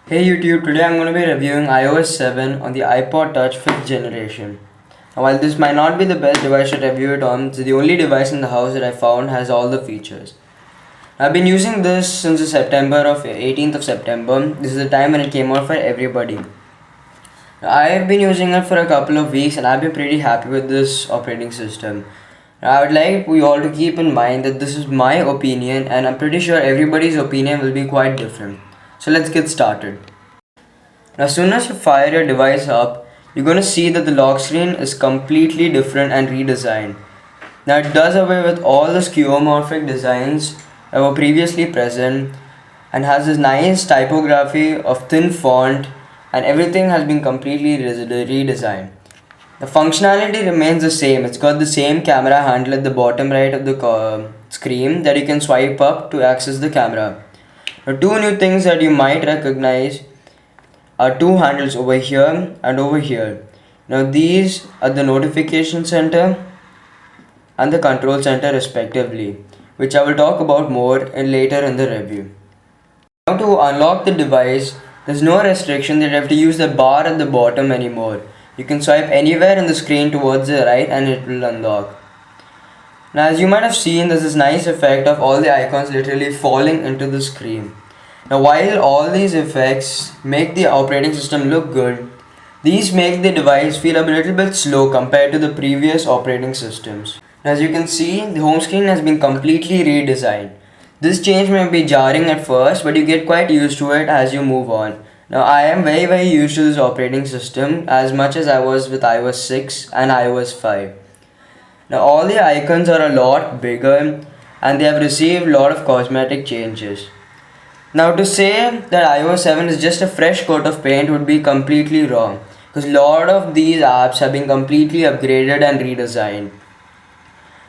Hey YouTube, today I'm going to be reviewing iOS 7 on the iPod Touch 5th generation. Now, while this might not be the best device to review it on, it's the only device in the house that I found has all the features. I've been using this since the 18th of September. This is the time when it came out for everybody. Now, I've been using it for a couple of weeks and I've been pretty happy with this operating system. Now, I would like we all to keep in mind that this is my opinion and I'm pretty sure everybody's opinion will be quite different. So let's get started. Now, as soon as you fire your device up, you're going to see that the lock screen is completely different and redesigned. Now, it does away with all the skeuomorphic designs that were previously present and has this nice typography of thin font, and everything has been completely redesigned. The functionality remains the same. It's got the same camera handle at the bottom right of the screen that you can swipe up to access the camera. Now, two new things that you might recognize are two handles over here and over here. Now these are the notification center and the control center respectively, which I will talk about more later in the review. Now to unlock the device, there's no restriction that you have to use the bar at the bottom anymore. You can swipe anywhere in the screen towards the right and it will unlock. Now as you might have seen, there's this nice effect of all the icons literally falling into the screen. Now while all these effects make the operating system look good, these make the device feel a little bit slow compared to the previous operating systems. Now, as you can see, the home screen has been completely redesigned. This change may be jarring at first, but you get quite used to it as you move on. Now I am very used to this operating system as much as I was with iOS 6 and iOS 5. Now all the icons are a lot bigger and they have received a lot of cosmetic changes. Now to say that iOS 7 is just a fresh coat of paint would be completely wrong, because a lot of these apps have been completely upgraded and redesigned.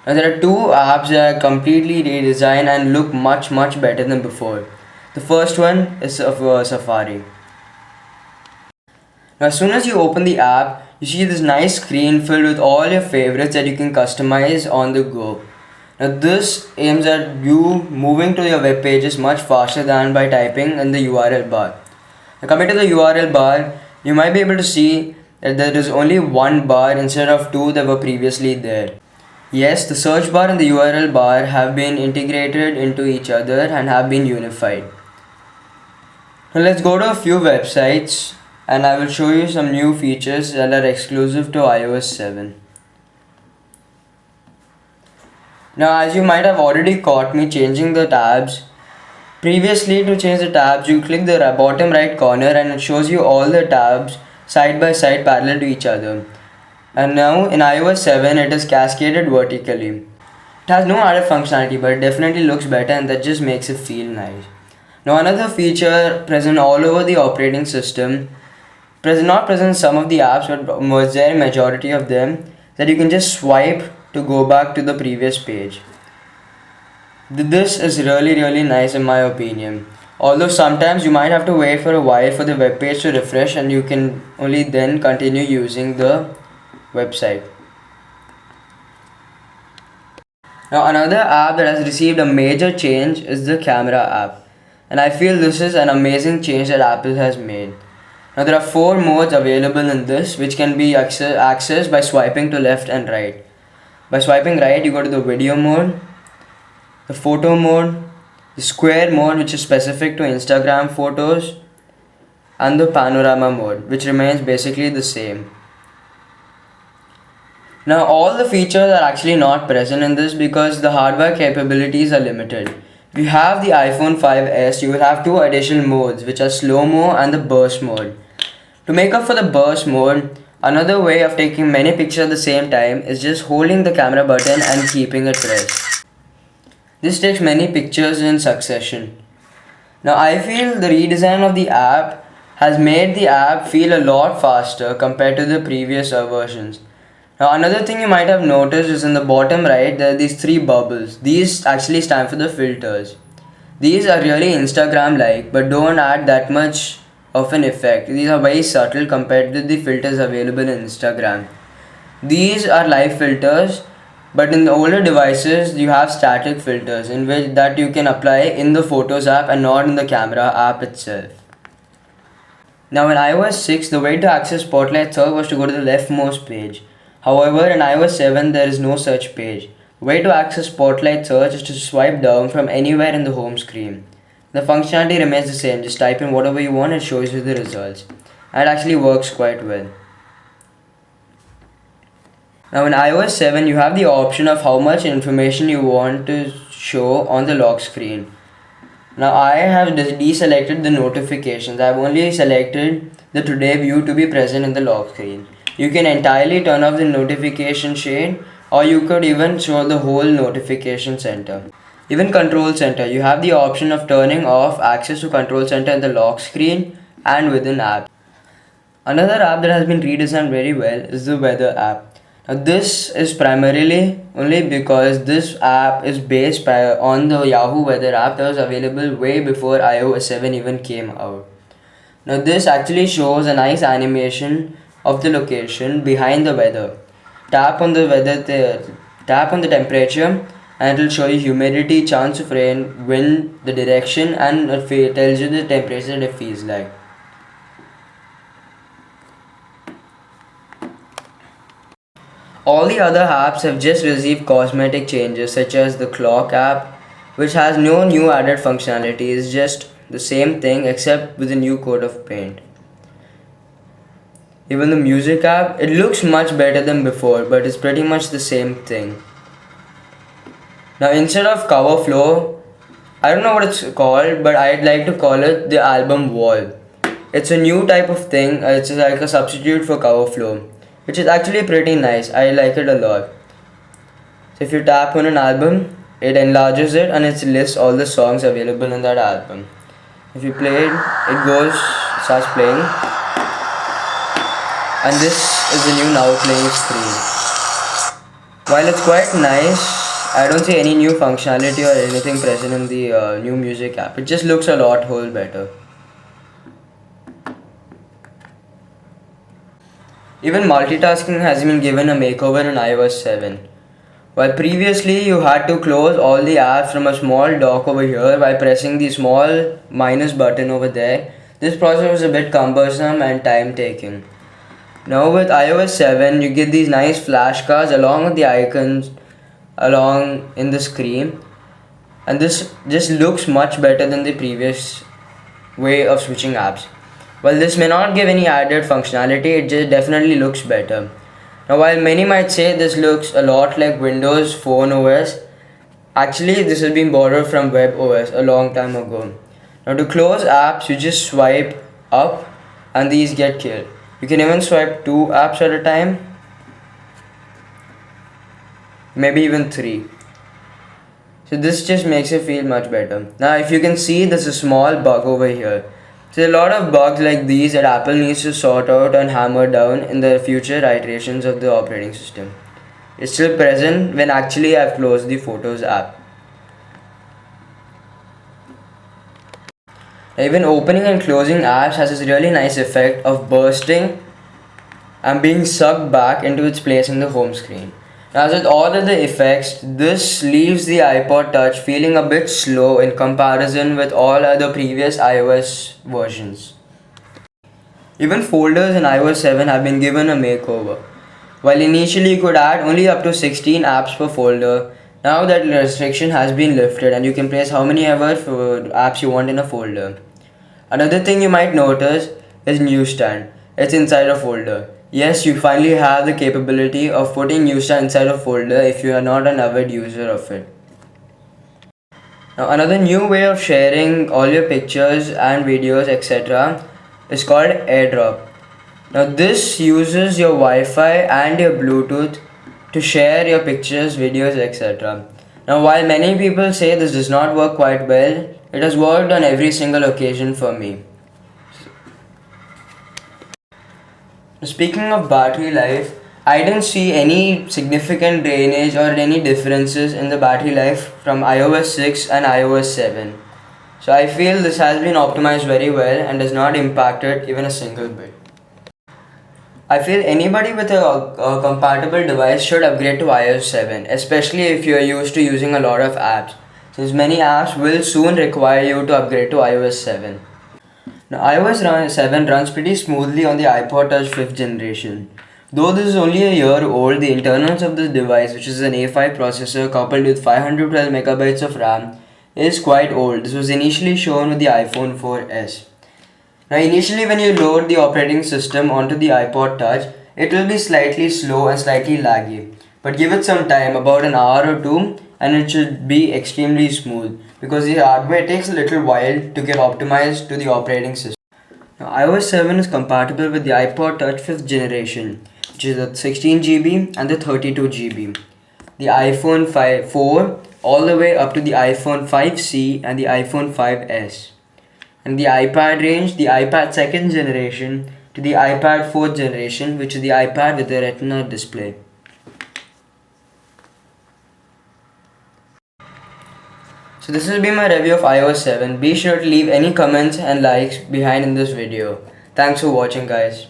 Now there are two apps that are completely redesigned and look much better than before. The first one is Safari. Now as soon as you open the app, you see this nice screen filled with all your favorites that you can customize on the go. Now this aims at you moving to your web pages much faster than by typing in the URL bar. Now coming to the URL bar, you might be able to see that there is only one bar instead of two that were previously there. Yes, the search bar and the URL bar have been integrated into each other and have been unified. Now let's go to a few websites and I will show you some new features that are exclusive to iOS 7. Now as you might have already caught me changing the tabs, previously to change the tabs you click the bottom right corner and it shows you all the tabs side by side parallel to each other. And now in iOS 7 it is cascaded vertically. It has no added functionality but it definitely looks better and that just makes it feel nice. Now another feature present all over the operating system, not present in some of the apps but was there in majority of them, that you can just swipe to go back to the previous page. This is really nice in my opinion. Although sometimes you might have to wait for a while for the web page to refresh and you can only then continue using the website. Now another app that has received a major change is the camera app. And I feel this is an amazing change that Apple has made. Now there are 4 modes available in this which can be accessed by swiping to left and right. By swiping right, you go to the video mode, the photo mode, the square mode which is specific to Instagram photos, and the panorama mode which remains basically the same. Now all the features are actually not present in this because the hardware capabilities are limited. If you have the iPhone 5s, you will have 2 additional modes which are slow-mo and the burst mode. To make up for the burst mode, another way of taking many pictures at the same time is just holding the camera button and keeping it pressed. This takes many pictures in succession. Now I feel the redesign of the app has made the app feel a lot faster compared to the previous versions. Now another thing you might have noticed is in the bottom right there are these 3 bubbles. These actually stand for the filters. These are really Instagram like but don't add that much of an effect. These are very subtle compared to the filters available in Instagram. These are live filters, but in the older devices you have static filters in which that you can apply in the Photos app and not in the camera app itself. Now in iOS 6, the way to access Spotlight Search was to go to the leftmost page. However, in iOS 7, there is no such page. The way to access Spotlight Search is to swipe down from anywhere in the home screen. The functionality remains the same, just type in whatever you want and it shows you the results. And it actually works quite well. Now in iOS 7, you have the option of how much information you want to show on the lock screen. Now I have deselected the notifications. I have only selected the today view to be present in the lock screen. You can entirely turn off the notification shade, or you could even show the whole notification center. Even control center, you have the option of turning off access to control center in the lock screen and within apps. Another app that has been redesigned very well is the weather app. Now this is primarily only because this app is based on the Yahoo weather app that was available way before iOS 7 even came out. Now this actually shows a nice animation of the location behind the weather. Tap on the tap on the temperature and it will show you humidity, chance of rain, wind, the direction, and it tells you the temperature that it feels like. All the other apps have just received cosmetic changes, such as the clock app, which has no new added functionality. It's just the same thing except with a new coat of paint. Even the music app, it looks much better than before, but it's pretty much the same thing. Now instead of cover flow, I don't know what it's called, but I'd like to call it the album wall. It's a new type of thing. It's like a substitute for cover flow, which is actually pretty nice. I like it a lot. So if you tap on an album, it enlarges it and it lists all the songs available in that album. If you play it, starts playing, and this is the new now playing screen. While it's quite nice, I don't see any new functionality or anything present in the new music app. It just looks a lot whole better. Even multitasking has been given a makeover in iOS 7. While previously you had to close all the apps from a small dock over here by pressing the small minus button over there, this process was a bit cumbersome and time taking. Now with iOS 7, you get these nice flashcards along with the icons along in the screen, and this just looks much better than the previous way of switching apps. While this may not give any added functionality, it just definitely looks better. Now while many might say this looks a lot like Windows Phone OS, actually this has been borrowed from Web OS a long time ago. Now to close apps, you just swipe up and these get killed. You can even swipe 2 apps at a time, maybe even 3. So this just makes it feel much better. Now if you can see, there's a small bug over here. So a lot of bugs like these that Apple needs to sort out and hammer down in the future iterations of the operating system. It's still present when actually I've closed the Photos app. Even opening and closing apps has this really nice effect of bursting and being sucked back into its place in the home screen. As with all of the effects, this leaves the iPod Touch feeling a bit slow in comparison with all other previous iOS versions. Even folders in iOS 7 have been given a makeover. While initially you could add only up to 16 apps per folder, now that restriction has been lifted and you can place how many ever apps you want in a folder. Another thing you might notice is Newsstand. It's inside a folder. Yes, you finally have the capability of putting Newsstand inside a folder if you are not an avid user of it. Now another new way of sharing all your pictures and videos etc. is called AirDrop. Now this uses your Wi-Fi and your Bluetooth to share your pictures, videos etc. Now while many people say this does not work quite well, it has worked on every single occasion for me. Speaking of battery life, I didn't see any significant drainage or any differences in the battery life from iOS 6 and iOS 7. So I feel this has been optimized very well and does not impact it even a single bit. I feel anybody with a compatible device should upgrade to iOS 7, especially if you are used to using a lot of apps, since many apps will soon require you to upgrade to iOS 7. Now, iOS 7 runs pretty smoothly on the iPod Touch 5th generation. Though this is only a year old, the internals of this device, which is an A5 processor coupled with 512 megabytes of RAM, is quite old. This was initially shown with the iPhone 4S. Now, initially when you load the operating system onto the iPod Touch, it will be slightly slow and slightly laggy. But give it some time, about an hour or two, and it should be extremely smooth because the hardware takes a little while to get optimized to the operating system. Now, iOS 7 is compatible with the iPod Touch 5th generation, which is the 16 GB and the 32 GB. The iPhone 4 all the way up to the iPhone 5C and the iPhone 5S. And the iPad range, the iPad 2nd generation to the iPad 4th generation, which is the iPad with the Retina display. So this has been my review of iOS 7. Be sure to leave any comments and likes behind in this video. Thanks for watching, guys.